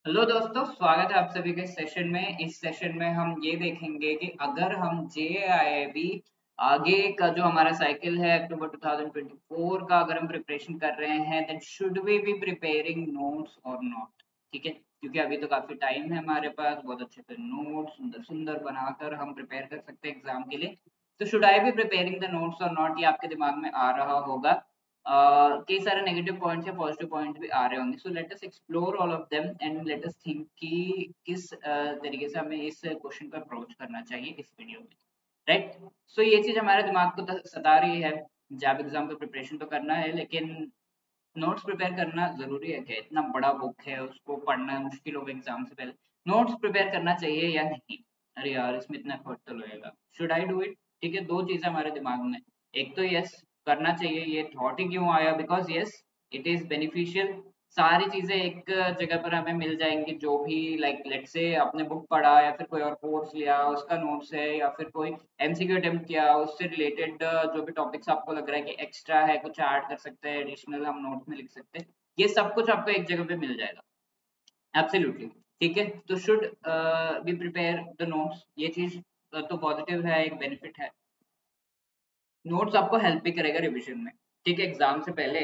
Hello दोस्तों, स्वागत है आप सभी के सेशन में। इस सेशन में हम ये देखेंगे कि अगर हम जेआईबी आगे का जो हमारा साइकिल है अक्टूबर 2024 का अगर हम प्रिपरेशन कर रहे हैं, then should we be preparing notes or not. ठीक है, क्योंकि अभी तो काफी टाइम है हमारे पास, बहुत अच्छे से नोट्स सुंदर सुंदर बनाकर हम प्रिपेयर कर सकते हैं एग्जाम के लिए। तो should I B preparing the notes or not, ये आपके दिमाग में आ रहा होगा। कई सारे नेगेटिव पॉइंट्स या पॉजिटिव पॉइंट भी आ रहे होंगे। So let us explore all of them and let us think कि किस तरीके से हमें इस क्वेश्चन को अप्रोच करना चाहिए इस वीडियो में। राइट। सो ये चीज हमारे दिमाग को सता रही है। जैब एग्जाम का प्रिपरेशन तो करना है, लेकिन नोट्स प्रिपेयर करना जरूरी है क्या? इतना बड़ा बुक है, उसको पढ़ना मुश्किल होगा एग्जाम से पहले। नोट्स प्रिपेयर करना चाहिए या नहीं? अरे यार, इसमें इतना एफर्ट तो लगेगा, शुड आई डू इट? ठीक है, दो चीजें हमारे दिमाग में। एक तो यस, करना चाहिए। ये थॉट ही क्यों आया? Because yes, it is beneficial. सारी चीजें एक जगह पर हमें मिल जाएंगी, जो भी लाइक लेट से आपने बुक पढ़ा या फिर कोई और कोर्स लिया उसका नोट्स है, या फिर कोई एमसीक्यू अटेम्प्ट किया उससे रिलेटेड जो भी टॉपिक्स आपको लग रहा है कि एक्स्ट्रा है, कुछ ऐड कर सकते हैं, एडिशनल हम नोट्स में लिख सकते हैं, ये सब कुछ आपको एक जगह पे मिल जाएगा। एब्सोल्युटली। ठीक है, तो should be prepare the notes, ये चीज तो पॉजिटिव है, एक बेनिफिट है। नोट्स आपको हेल्प भी करेगा रिविजन में। ठीक है, एग्जाम से पहले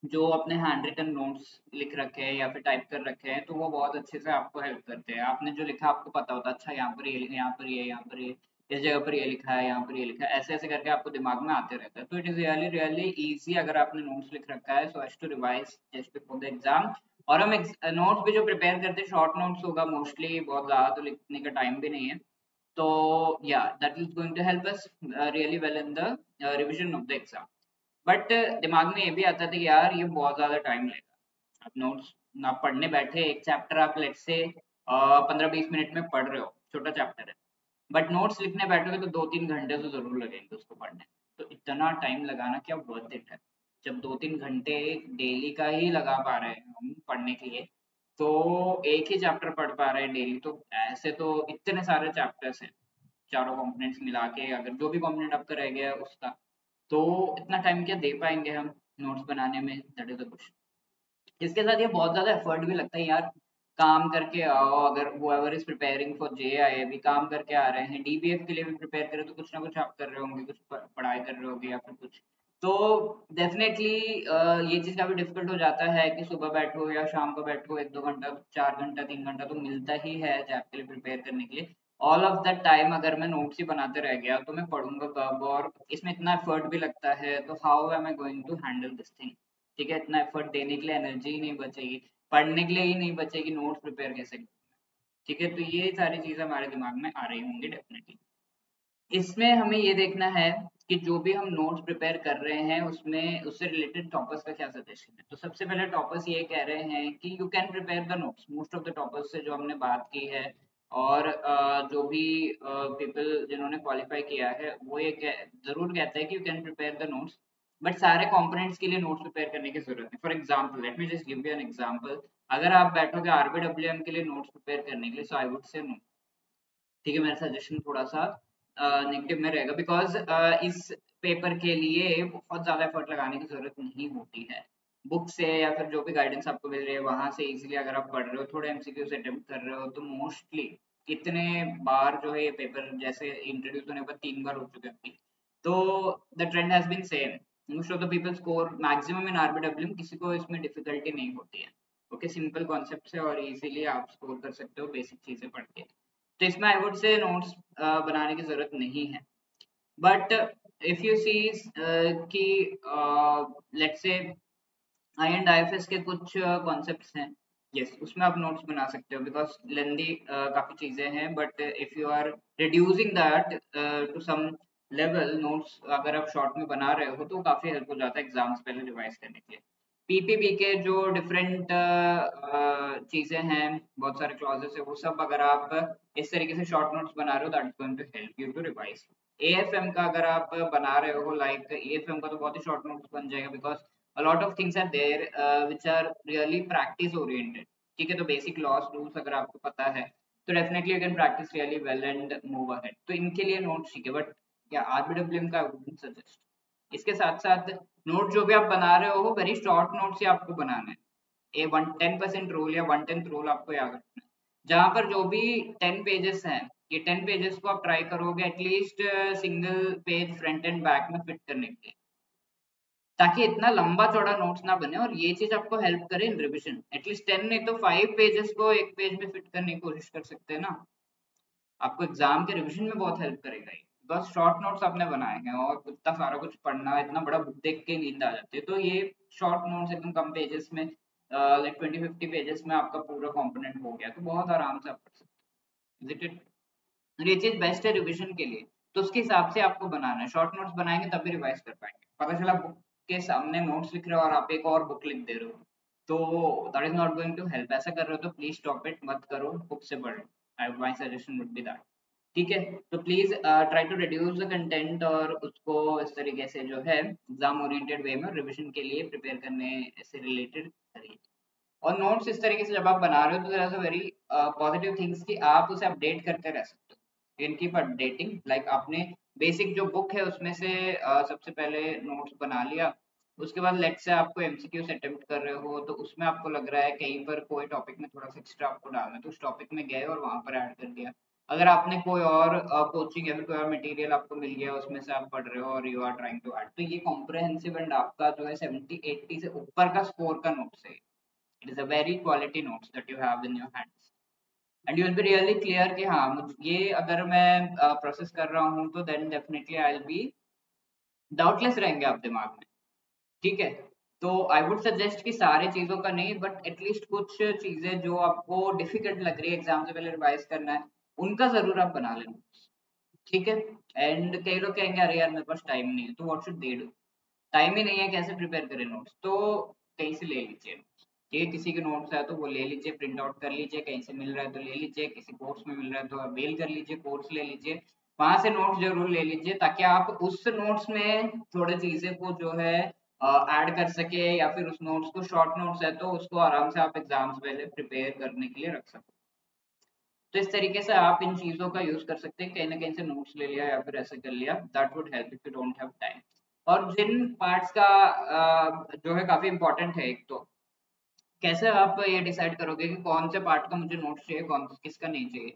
जो अपने हैंड रिटन नोट्स लिख रखे हैं या फिर टाइप कर रखे हैं, तो वो बहुत अच्छे से आपको हेल्प करते हैं। आपने जो लिखा आपको पता होता है, अच्छा यहाँ पर ये लिखा, यहाँ पर ये, यहाँ पर ये, इस जगह पर ये लिखा है, यहाँ पर ये लिखा है, ऐसे ऐसे करके आपको दिमाग में आते रहता है। तो it is really really easy अगर आपने नोट्स लिख रखा है, so as to revise just before the exam. और हम नोट्स भी जो प्रिपेयर करते हैं शॉर्ट नोट्स होगा मोस्टली, बहुत ज्यादा तो लिखने का टाइम भी नहीं है। तो या that is going to help us really well in the revision of the exam. But दिमाग में ये भी आता था कि यार ये बहुत ज्यादा टाइम लेगा। आप नोट्स ना पढ़ने बैठे, एक चैप्टर आप लेट से 15-20 मिनट में पढ़ रहे हो, छोटा चैप्टर है, बट नोट्स लिखने बैठोगे तो 2-3 घंटे तो जरूर लगेंगे उसको पढ़ने में। तो इतना टाइम लगाना क्या वर्थ इट है? जब 2-3 घंटे डेली का ही लगा पा रहे हैं हम पढ़ने के लिए, तो एक ही चैप्टर पढ़ पा रहे हैं डेली, तो ऐसे तो इतने सारे चैप्टर्स हैं, चारों कंपोनेंट्स मिला के, अगर जो भी कंपोनेंट आपका रह गया है उसका, तो इतना टाइम क्या दे पाएंगे हम नोट्स बनाने में? That is the question. इसके साथ ये बहुत ज़्यादा एफर्ट भी लगता है यार। काम करके आओ, अगर whoever is preparing for JIA भी काम करके आ रहे हैं, डीबीएफ के लिए भी प्रिपेयर करें, तो कुछ ना कुछ आप कर रहे होंगे, कुछ पढ़ाई कर रहे होंगे या फिर कुछ। तो डेफिनेटली ये चीज़ काफ़ी डिफिकल्ट हो जाता है कि सुबह बैठो या शाम को बैठो, 1-2 घंटा, 4 घंटा, 3 घंटा तो मिलता ही है जैब के लिए प्रिपेयर करने के लिए। ऑल ऑफ दैट टाइम अगर मैं नोट्स ही बनाते रह गया तो मैं पढ़ूंगा कब? और इसमें इतना एफर्ट भी लगता है, तो how am I going to handle this thing? ठीक है, इतना एफर्ट देने के लिए एनर्जी ही नहीं बचेगी, पढ़ने के लिए ही नहीं बचेगी, नोट्स प्रिपेयर कैसे करूं? ठीक है, तो ये सारी चीजें हमारे दिमाग में आ रही होंगी डेफिनेटली। इसमें हमें ये देखना है कि जो भी हम नोट्स प्रिपेयर कर रहे हैं उसमें उससे रिलेटेड टॉपर्स का क्या सजेशन है। तो सबसे पहले टॉपर्स ये कह रहे हैं कि you can prepare the notes. Most of the toppers से जो हमने बात की है, और जो भी पीपल जिन्होंने क्वालिफाई किया है, वो ये जरूर कहते हैं कि you can prepare the notes, but सारे कंपोनेंट्स के लिए नोट्स प्रिपेयर करने की जरूरत है। For example, let me just give you an example. अगर आप बैठोगे आरबीडब्ल्यूएम के लिए नोट्स प्रिपेयर करने के लिए, सो आई वुड से नो। ठीक है, मेरा सजेशन थोड़ा सा नेगेटिव में रहेगा, बिकॉज इस पेपर के लिए बहुत ज़्यादा एफर्ट लगाने की ज़रूरत नहीं होती है। बुक से या फिर जो भी गाइडेंस आपको मिल रही है वहाँ से इजीली अगर आप पढ़ रहे हो, थोड़े एमसीक्यू से अटेम्प्ट कर रहे हो, तो मोस्टली कितने बार जो है ये पेपर जैसे इंट्रोड्यूस होने पर 3 बार हो चुके हैं, तो the trend has been same. Most of the people score maximum in RBW, किसी को इसमें डिफिकल्टी नहीं होती है। ओके, सिंपल कॉन्सेप्ट है और इजीली आप स्कोर कर सकते हो बेसिक चीज़ें पढ़ के। तो इसमें आई वुड से नोट्स बनाने की जरूरत नहीं है। बट इफ यू सी कि let's say I and IFS के कुछ कॉन्सेप्ट्स हैं, यस उसमें आप नोट्स बना सकते हो, बिकॉज लेंदी काफी चीजें हैं, but if you are reducing that to some level, notes अगर आप शॉर्ट में बना रहे हो तो काफी हेल्प हो जाता है एग्जाम्स पहले रिवाइज करने के लिए। पीपीबी के जो डिफरेंट चीजें हैं, बहुत सारे क्लॉजेस है, वो सब अगर आप इस तरीके से शॉर्ट नोट्स बना रहे हो, that is going to help you to revise. AFM का अगर आप बना रहे हो, लाइक एएफएम का तो बहुत ही शॉर्ट नोट्स बन जाएगा, because a lot of things are there which are really practice oriented। ठीक है, तो बेसिक लॉस रूल्स अगर आपको पता है, तो definitely you can practice really well and move ahead. तो इनके लिए नोट्स ठीक है, बट या आरबीडब्ल्यूएम का वुडंट सजेस्ट। इसके साथ साथ नोट जो भी आप बना रहे हो, वेरी शॉर्ट नोट्स ही आपको बनाना है। 10% रूल या 1/10 रूल आपको याद रखना है, जहां पर जो भी 10 पेजेस हैं, ये 10 पेजेस को आप ट्राई करोगे at least single page front end back में फिट करने के लिए, ताकि इतना लंबा चौड़ा नोट्स ना बने और ये चीज आपको हेल्प करे इन रिविजन। एटलीस्ट 10 नहीं तो 5 पेजेस को एक पेज में फिट करने की कोशिश कर सकते हैं ना, आपको एग्जाम के रिविजन में बहुत हेल्प करेगा ये। बस शॉर्ट नोट्स आपने बनाए हैं और इतना सारा कुछ पढ़ना, इतना बड़ा बुक देख के नींद आ जाती है, तो ये शॉर्ट नोट्स एकदम कम पेजेस में, लाइक 20-50 पेजेस में आपका पूरा कंपोनेंट हो गया, तो बहुत आराम से आप पढ़ सकते हैं। और ये चीज बेस्ट है रिविजन के लिए, तो उसके हिसाब से आपको बनाना है। शॉर्ट नोट्स बनाएंगे तभी रिवाइज कर पाएंगे। पता चला बुक के सामने नोट्स लिख रहे हो और आप एक और बुक लिख दे रहे हो, तो that is not going to help. ऐसा कर रहे हो तो प्लीज स्टॉप इट, मत करो, बुक से पढ़ो। My suggestion would be that. ठीक है, तो please try to reduce the content और उसको इस तरीके से जो है एग्जाम ओरिएंटेड वे में रिविजन के लिए प्रिपेयर करने से रिलेटेड करिए। और नोट्स इस तरीके से जब आप बना रहे हो तो there are very positive things कि आप उसे अपडेट करते रह सकते हो। You can keep updating, like आपने बेसिक जो बुक है उसमें से सबसे पहले नोट्स बना लिया, उसके बाद लेट्स से आपको एमसीक्यूज अटेम्प्ट कर रहे हो, तो उसमें आपको लग रहा है कहीं पर कोई टॉपिक में थोड़ा सा एक्स्ट्रा आपको डालना है, तो उस टॉपिक में गए और वहां पर ऐड कर दिया। अगर आपने कोई और कोचिंग या फिर कोई और मटेरियल आपको मिल गया, उसमें से आप पढ़ रहे हो और you are trying to add, तो ये कॉम्प्रहेंसिव एंड आपका जो है 70-80 से ऊपर का स्कोर का नोट्स है। It is a very quality notes that you have in your hands and you will be really clear कि हाँ मुझे ये अगर मैं प्रोसेस कर रहा हूँ तो then definitely I'll be doubtless रहेंगे आप दिमाग में। ठीक है, तो आई वुड सजेस्ट कि सारी चीजों का नहीं, बट एटलीस्ट कुछ चीजें जो आपको डिफिकल्ट लग रही है एग्जाम से पहले रिवाइज करना है, उनका जरूर आप बना लेना। ठीक है, एंड कई लोग कहेंगे अरे यार मेरे पास टाइम नहीं है, तो what should they do? Time ही नहीं है, कैसे प्रिपेयर करें नोट्स? तो कहीं से ले लीजिए। ये किसी के नोट्स है तो वो ले लीजिए, प्रिंट आउट कर लीजिए, कहीं से मिल रहा है तो ले लीजिए, किसी कोर्स में मिल रहा है तो अवेल कर लीजिए, कोर्स ले लीजिए, वहां से नोट्स जरूर ले लीजिए, ताकि आप उस नोट्स में थोड़ी चीजें को जो है ऐड कर सके, या फिर उस नोट्स को, शॉर्ट नोट्स है तो उसको आराम से आप एग्जाम से पहले प्रिपेयर करने के लिए रख सको। तो इस तरीके से आप इन चीजों का यूज कर सकते हैं, कहीं ना कहीं से नोट्स ले लिया या फिर ऐसे कर लिया, that would help if you don't have time. और जिन पार्ट्स का जो है काफी इंपॉर्टेंट है, एक तो कैसे आप ये डिसाइड करोगे कि कौन से पार्ट का मुझे नोट्स चाहिए, कौन किसका नहीं चाहिए?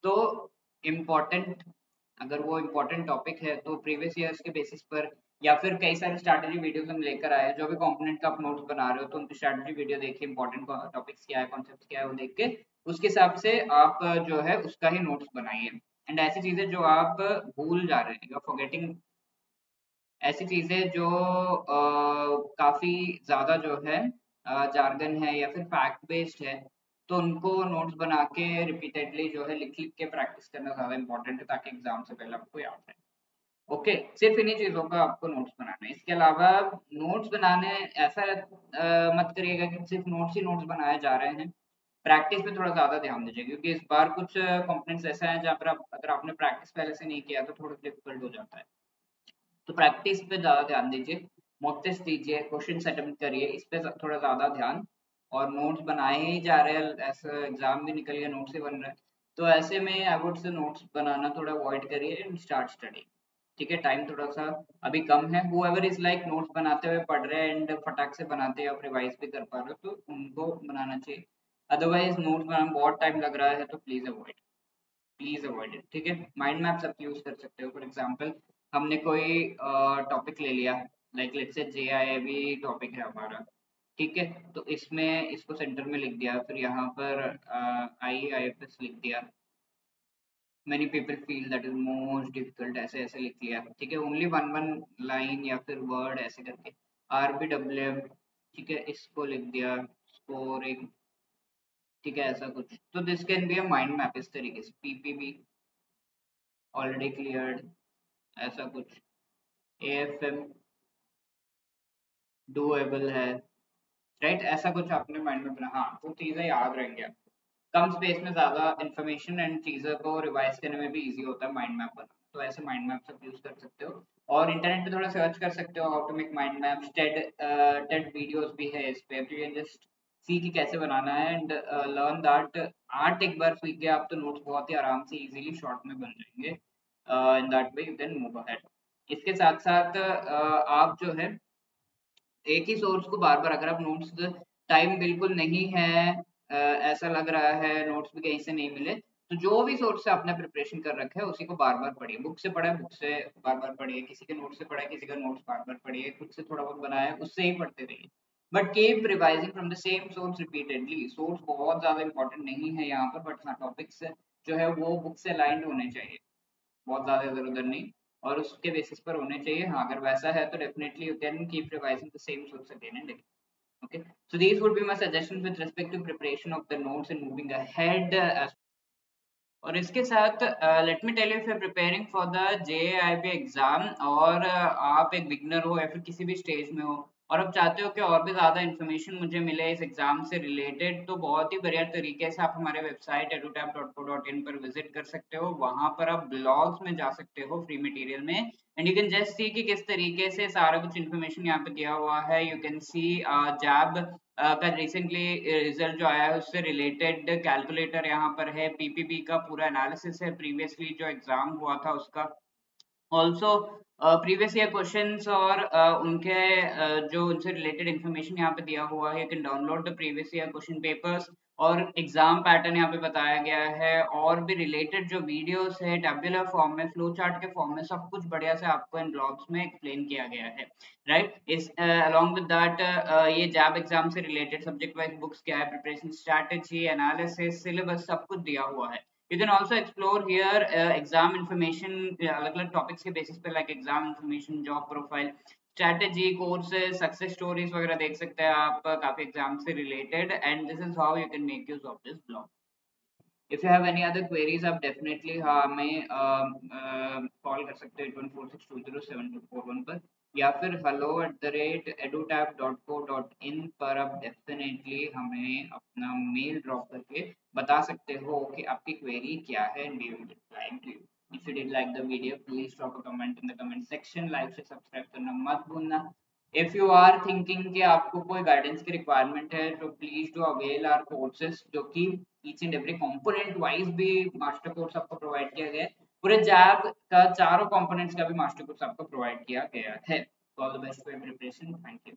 तो इम्पोर्टेंट, अगर वो इम्पोर्टेंट टॉपिक है तो प्रीवियस ईयर्स के बेसिस पर, या फिर कई सारे स्ट्रैटेजी वीडियोस हम लेकर आए हैं, जो भी कंपोनेंट का आप नोट्स बना रहे हो तो उनकी स्ट्रैटेजी वीडियो देखिए, इंपॉर्टेंट टॉपिक्स क्या है, कॉन्सेप्ट क्या है, वो देख के उसके हिसाब से आप जो है उसका ही नोट्स बनाइए। एंड ऐसी चीजें जो आप भूल जा रहे हैं, यू आर फॉरगेटिंग, ऐसी चीजें जो काफी ज्यादा जो है जार्गन है या फिर फैक्ट बेस्ड है, तो उनको नोट्स बना के रिपीटेडली जो है लिख लिख के प्रैक्टिस करना ज्यादा इंपॉर्टेंट है, ताकि एग्जाम से पहले आपको याद रहे। ओके, सिर्फ इन्हीं चीजों का आपको नोट्स बनाना है। इसके अलावा नोट्स बनाने ऐसा मत करिएगा कि सिर्फ नोट्स ही नोट्स बनाए जा रहे हैं, प्रैक्टिस पे थोड़ा ज्यादा ध्यान दीजिए, क्योंकि इस बार कुछ कंपोनेंट्स ऐसा है जहाँ पर आप, अगर आपने प्रैक्टिस पहले से नहीं किया तो थोड़ा डिफिकल्ट हो जाता है। तो प्रैक्टिस पे ज़्यादा ध्यान दीजिए, मॉक टेस्ट दीजिए, क्वेश्चन अटेम्प्ट करिए, इस पे थोड़ा ज़्यादा ध्यान। और नोट्स बनाए ही जा रहे हैं, ऐसा एग्जाम भी निकल गया, नोट्स ही बन रहा है, तो ऐसे में आई वुड से नोट्स बनाना थोड़ा अवॉइड करिए एंड स्टार्ट स्टडी। ठीक है, टाइम थोड़ा सा अभी कम है, whoever इज लाइक नोट्स बनाते हुए पढ़ रहे हैं एंड फटाक से बनाते हैं, आप रिवाइज भी कर पा रहे हो, तो उनको बनाना चाहिए। अदरवाइज नोट्स बनाना बहुत टाइम लग रहा है तो प्लीज अवॉइड इट। ठीक है, माइंड मैप्स आप यूज कर सकते हो। फॉर एग्जांपल, हमने कोई टॉपिक ले लिया, like let's say JIB topic है हमारा, ठीक है, तो इसमें इसको सेंटर में लिख दिया, फिर यहाँ पर आईआईएफएस लिख दिया, many people feel that is most difficult, ऐसे ऐसे लिख लिया। ठीक है, ओनली वन वन लाइन या फिर वर्ड ऐसे करके, आरबीडब्ल्यूएम, ठीक है, इसको लिख दिया, स्कोरिंग, ठीक है, ऐसा कुछ। तो this can be a mind map, इस तरीके से पीपीबी ऑलरेडी क्लियर्ड, ऐसा कुछ, एएफएम डूएबल है, राइट, ऐसा कुछ आपने माइंड में बना, हाँ, तो चीजें याद रहेंगी आपको। कम स्पेस में ज्यादा इन्फॉर्मेशन एंड चीजों को रिवाइज करने में भी इजी होता है माइंड मैप बनाना, तो ऐसे माइंड मैप आप यूज कर सकते हो। और इंटरनेट पे थोड़ा सर्च कर सकते हो how to make mind maps, TED videos भी है इस पे, तो यू कैन जस्ट सी कि कैसे बनाना है एंड लर्न दैट। आर्ट एक बार सीख गए आप तो नोट्स बहुत ही आराम से इजीली शॉर्ट में बन जाएंगे, in that way you can move ahead. इसके साथ साथ आप जो है एक ही सोर्स को बार बार, अगर आप नोट्स टाइम बिल्कुल नहीं है, ऐसा लग रहा है, नोट्स भी कहीं से नहीं मिले, तो जो भी सोर्स से आपने प्रिपरेशन कर रखा है उसी को बार बार पढ़िए। बुक से पढ़ा है, बुक से बार बार पढ़िए, किसी के नोट से पढ़ा है, किसी का नोट्स बार बार पढ़िए, खुद से थोड़ा बहुत बनाया है उससे ही पढ़ते रहिए, but keep revising from the same source repeatedly. Source बहुत ज्यादा इंपॉर्टेंट नहीं है यहाँ पर, बट हाँ टॉपिक्स जो है वो बुक से अलाइंड होने चाहिए, बहुत ज़्यादा इधर-उधर नहीं, और उसके बेसिस पर होने चाहिए। हाँ, अगर वैसा है तो definitely you can keep revising the same source again and again. Okay, so these would be my suggestions with respect to preparation of the notes and moving ahead as। और इसके साथ let me tell you, if you preparing for the JAIIB exam और आप एक beginner हो या फिर किसी भी स्टेज में हो और आप चाहते हो कि और भी ज़्यादा इन्फॉर्मेशन मुझे मिले इस एग्जाम से रिलेटेड, तो बहुत ही बढ़िया तरीके से आप हमारे वेबसाइट edutap.co.in पर विजिट कर सकते हो। वहां पर आप ब्लॉग्स में जा सकते हो फ्री मटेरियल में, and you can just see कि किस तरीके से सारा कुछ इन्फॉर्मेशन यहाँ पे दिया हुआ है। यू कैन सी जैब का रिसेंटली रिजल्ट जो आया है उससे रिलेटेड कैलकुलेटर यहाँ पर है, पीपीपी का पूरा एनालिसिस है, प्रीवियसली जो एग्जाम हुआ था उसका, ऑल्सो प्रीवियस ईयर क्वेश्चंस और उनके जो उनसे रिलेटेड इन्फॉर्मेशन यहाँ पे दिया हुआ है। You can download the previous year question papers और एग्जाम पैटर्न यहाँ पे बताया गया है, और भी रिलेटेड जो वीडियोस है टैब्यूलर फॉर्म में, फ्लो चार्ट के फॉर्म में, सब कुछ बढ़िया से आपको इन ब्लॉग्स में एक्सप्लेन किया गया है, राइट। इस अलॉन्ग विद दैट ये जैब एग्जाम से रिलेटेड सब्जेक्ट वाइज बुक्स क्या है, प्रिपरेशन स्ट्रैटेजी, एनालिसिस, सिलेबस, सब कुछ दिया हुआ है। You can also explore here exam information, अलग-अलग topics के basis पे, like exam information, job profile, strategy, courses, success stories वगैरह देख सकते हैं आप काफी exam से related, and this is how you can make use of this blog. If you have any other queries आप definitely हमें कॉल कर सकते हैं 8146207241 पर, या फिर hello@edutap.co.in पर आप डेफिनेटली हमें अपना मेल ड्रॉप करके बता सकते हो कि आपकी क्वेरी क्या है, and we will reply to you. If you did like the video, please drop a comment in the comment section, like से सब्सक्राइब करना मत भूलना। इफ यू आर थिंकिंग कि आपको कोई गाइडेंस की रिक्वायरमेंट है तो please do avail our courses, जो कि each and every component wise भी मास्टर कोर्स आपको प्रोवाइड किया गया है। पूरे जैब का चारों कंपोनेंट्स का भी मास्टर कोर्स आपको प्रोवाइड किया गया है। All the best for preparation, thank you.